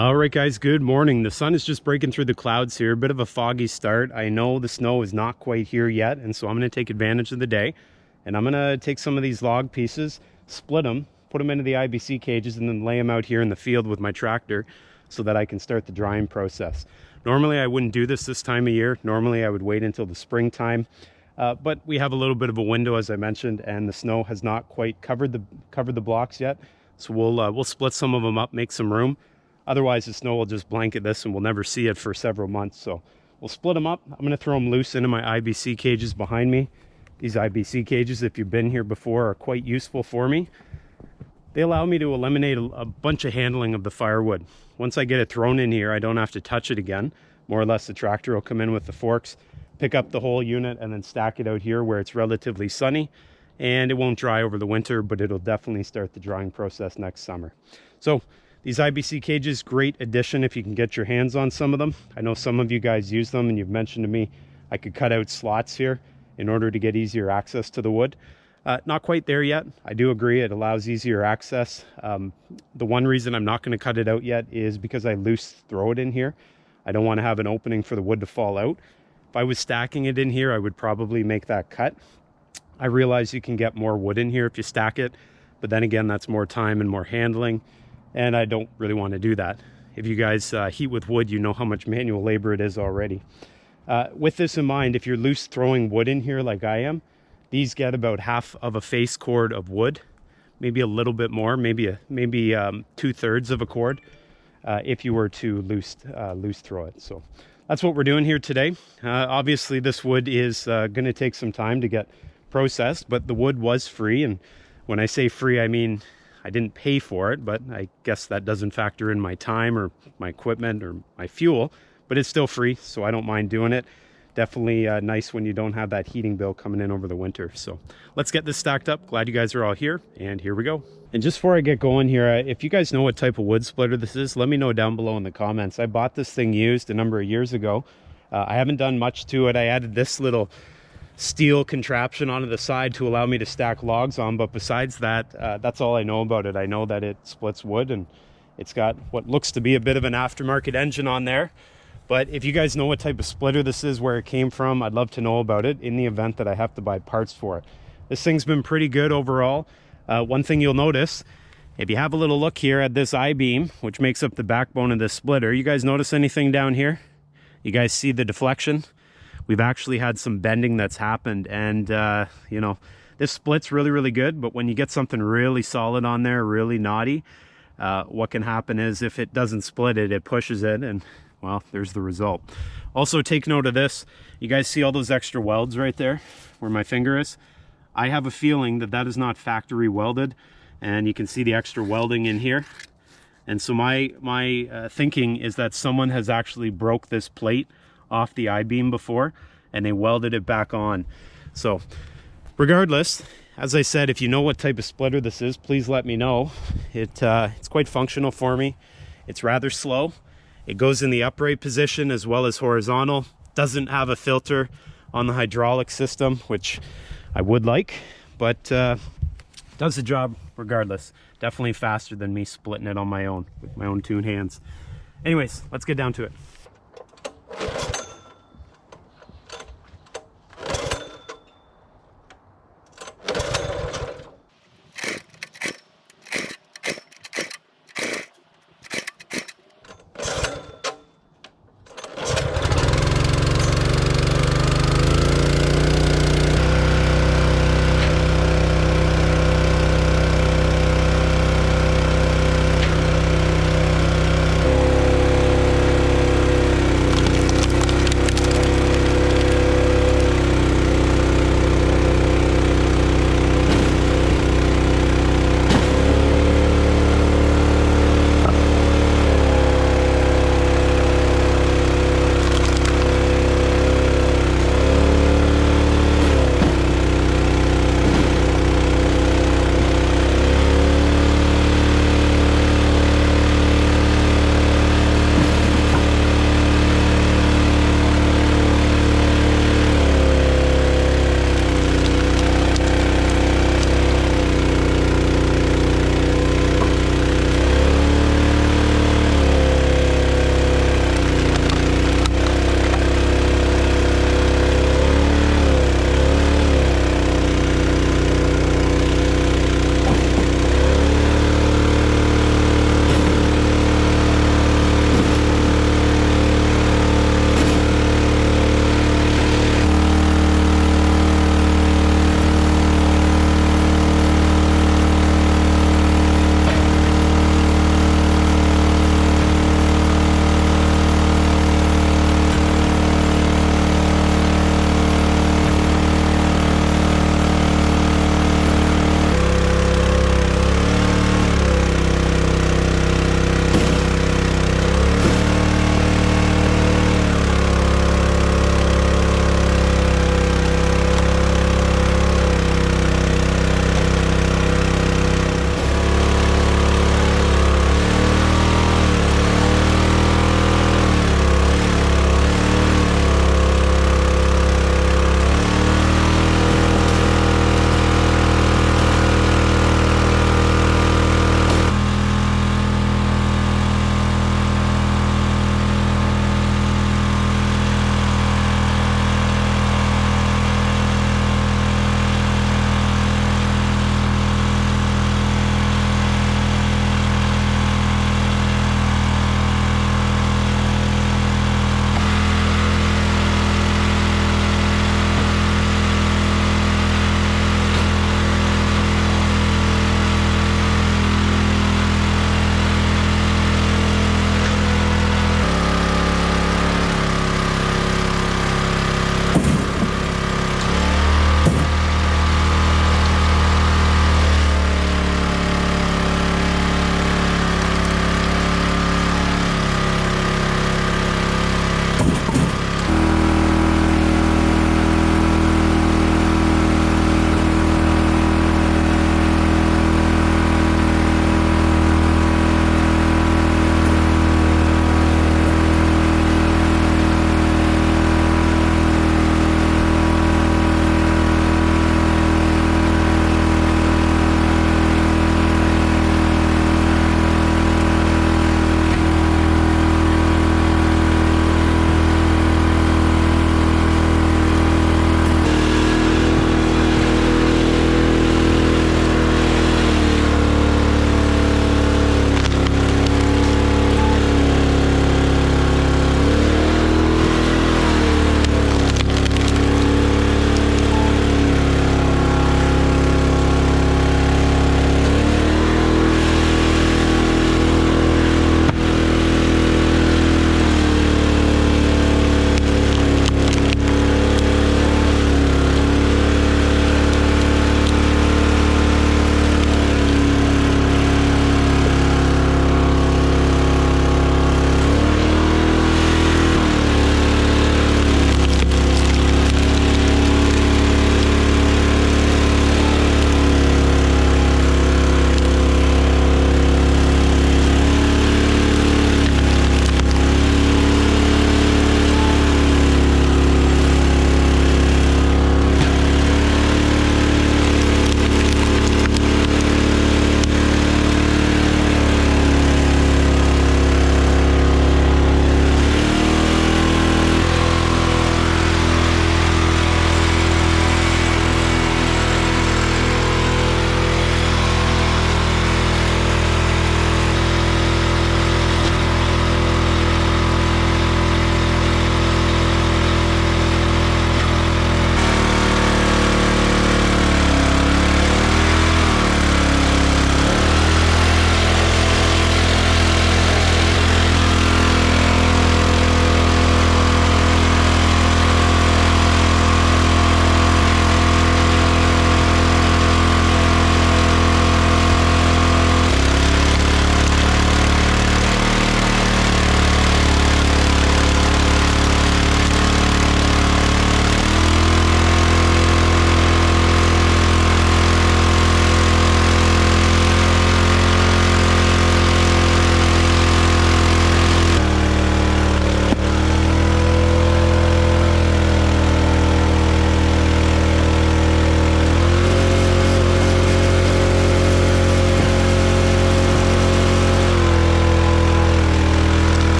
All right, guys, good morning. The sun is just breaking through the clouds here. A bit of a foggy start. I know the snow is not quite here yet, and so I'm going to take advantage of the day. And I'm going to take some of these log pieces, split them, put them into the IBC cages, and then lay them out here in the field with my tractor so that I can start the drying process. Normally, I wouldn't do this time of year. Normally, I would wait until the springtime. But we have a little bit of a window, as I mentioned, and the snow has not quite covered the blocks yet. So we'll split some of them up, make some room. Otherwise, the snow will just blanket this and we'll never see it for several months. So we'll split them up. I'm going to throw them loose into my IBC cages behind me. These IBC cages, if you've been here before, are quite useful for me. They allow me to eliminate a bunch of handling of the firewood. Once I get it thrown in here, I don't have to touch it again. More or less, the tractor will come in with the forks, pick up the whole unit, and then stack it out here where it's relatively sunny. And it won't dry over the winter, but it'll definitely start the drying process next summer. So these IBC cages, great addition if you can get your hands on some of them. I know some of you guys use them, and you've mentioned to me I could cut out slots here in order to get easier access to the wood. Not quite there yet. I do agree it allows easier access. The one reason I'm not going to cut it out yet is because I loose throw it in here. I don't want to have an opening for the wood to fall out. If I was stacking it in here, I would probably make that cut. I realize you can get more wood in here if you stack it, but then again, that's more time and more handling. And I don't really want to do that. If you guys heat with wood, you know how much manual labor it is already. With this in mind, if you're loose throwing wood in here like I am, these get about half of a face cord of wood, maybe a little bit more, maybe 2/3 of a cord, if you were to loose throw it. So that's what we're doing here today. Obviously, this wood is going to take some time to get processed, but the wood was free. And when I say free, I mean I didn't pay for it, but I guess that doesn't factor in my time or my equipment or my fuel, but it's still free, so I don't mind doing it. Definitely nice when you don't have that heating bill coming in over the winter. So let's get this stacked up. Glad you guys are all here, and here we go. And just before I get going here, if you guys know what type of wood splitter this is, let me know down below in the comments. I bought this thing used a number of years ago. I haven't done much to it. I added this little steel contraption onto the side to allow me to stack logs on, but besides that, that's all I know about it. I know that it splits wood, and it's got what looks to be a bit of an aftermarket engine on there. But if you guys know what type of splitter this is, where it came from, I'd love to know about it in the event that I have to buy parts for it. This thing's been pretty good overall. One thing you'll notice, if you have a little look here at this I-beam, which makes up the backbone of this splitter, you guys notice anything down here? You guys see the deflection? We've actually had some bending that's happened, and you know, this splits really good, but when you get something really solid on there, really knotty, what can happen is if it doesn't split it, it pushes it, and well, there's the result. Also, take note of this. You guys see all those extra welds right there where my finger is? I have a feeling that that is not factory welded, and you can see the extra welding in here. And so my thinking is that someone has actually broke this plate off the I-beam before, and they welded it back on. So regardless, as I said, if you know what type of splitter this is, please let me know. It's quite functional for me. It's rather slow. It goes in the upright position as well as horizontal. Doesn't have a filter on the hydraulic system, which I would like, but does the job regardless. Definitely faster than me splitting it on my own with my own 2 hands. Anyways, let's get down to it.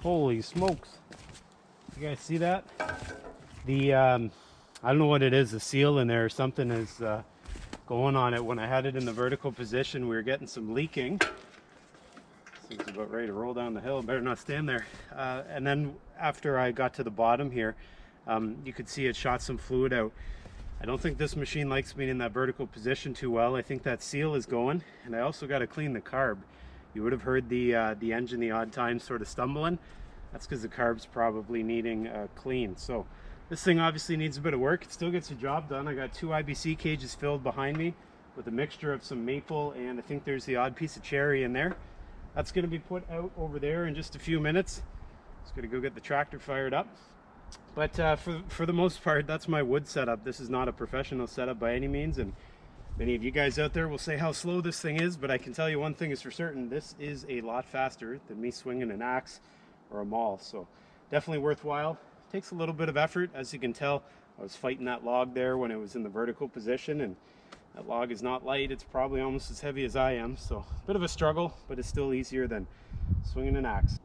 Holy smokes. You guys see that? The, I don't know what it is, the seal in there or something is going on it. When I had it in the vertical position, we were getting some leaking. This thing's about ready to roll down the hill. Better not stand there. And then after I got to the bottom here, you could see it shot some fluid out. I don't think this machine likes being in that vertical position too well. I think that seal is going, and I also got to clean the carb. You would have heard the engine the odd times sort of stumbling. That's because the carb's probably needing clean. So this thing obviously needs a bit of work. It still gets the job done. I got 2 IBC cages filled behind me with a mixture of some maple, and I think there's the odd piece of cherry in there. That's going to be put out over there in just a few minutes. Just going to go get the tractor fired up. But for the most part, that's my wood setup. This is not a professional setup by any means, and many of you guys out there will say how slow this thing is, but I can tell you one thing is for certain: this is a lot faster than me swinging an axe or a maul. So definitely worthwhile. Takes a little bit of effort. As you can tell, I was fighting that log there when it was in the vertical position, and that log is not light. It's probably almost as heavy as I am, so a bit of a struggle, but it's still easier than swinging an axe.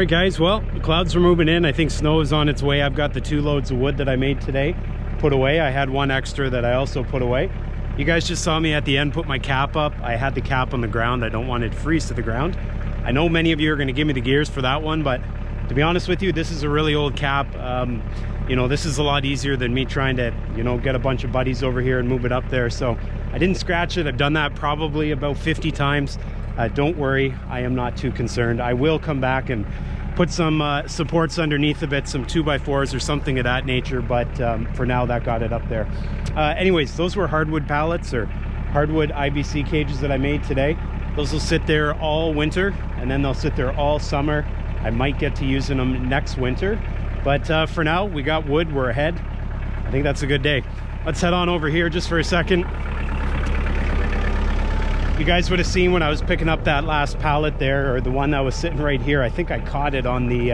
right, guys, well, the clouds are moving in. I think snow is on its way. I've got the 2 loads of wood that I made today put away. I had 1 extra that I also put away. You guys just saw me at the end put my cap up. I had the cap on the ground. I don't want it to freeze to the ground. I know many of you are going to give me the gears for that one, but to be honest with you, this is a really old cap. You know, this is a lot easier than me trying to, you know, get a bunch of buddies over here and move it up there. So I didn't scratch it. I've done that probably about 50 times. Don't worry, I am not too concerned. I will come back and put some supports underneath of it, some 2x4s or something of that nature, but for now that got it up there. Anyways, those were hardwood pallets or hardwood IBC cages that I made today. Those will sit there all winter, and then they'll sit there all summer. I might get to using them next winter, but for now we got wood, we're ahead. I think that's a good day. Let's head on over here just for a second. You guys would have seen when I was picking up that last pallet there, or the one that was sitting right here. I think I caught it on the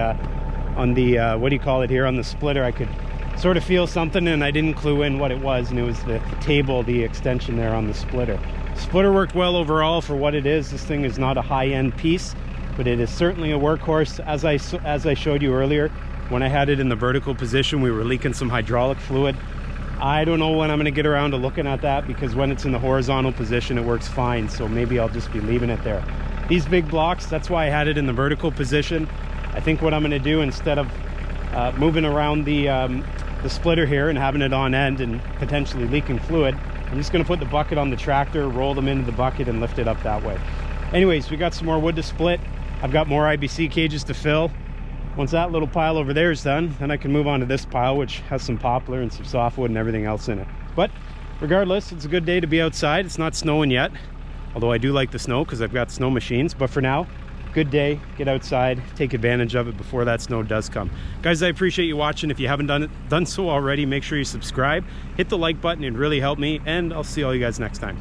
what do you call it here, on the splitter. I could sort of feel something and I didn't clue in what it was, and it was the table, the extension there on the splitter. Splitter worked well overall for what it is. This thing is not a high-end piece, but it is certainly a workhorse. As I showed you earlier, when I had it in the vertical position, we were leaking some hydraulic fluid. I don't know when I'm going to get around to looking at that, because when it's in the horizontal position it works fine, so maybe I'll just be leaving it there. These big blocks, that's why I had it in the vertical position. I think what I'm going to do, instead of moving around the splitter here and having it on end and potentially leaking fluid, I'm just going to put the bucket on the tractor, roll them into the bucket and lift it up that way. Anyways, we got some more wood to split. I've got more IBC cages to fill. Once that little pile over there is done, then I can move on to this pile, which has some poplar and some softwood and everything else in it. But regardless, it's a good day to be outside. It's not snowing yet, although I do like the snow because I've got snow machines. But for now, good day, get outside, take advantage of it before that snow does come. Guys, I appreciate you watching. If you haven't done so already, make sure you subscribe, hit the like button, it really helped me, and I'll see all you guys next time.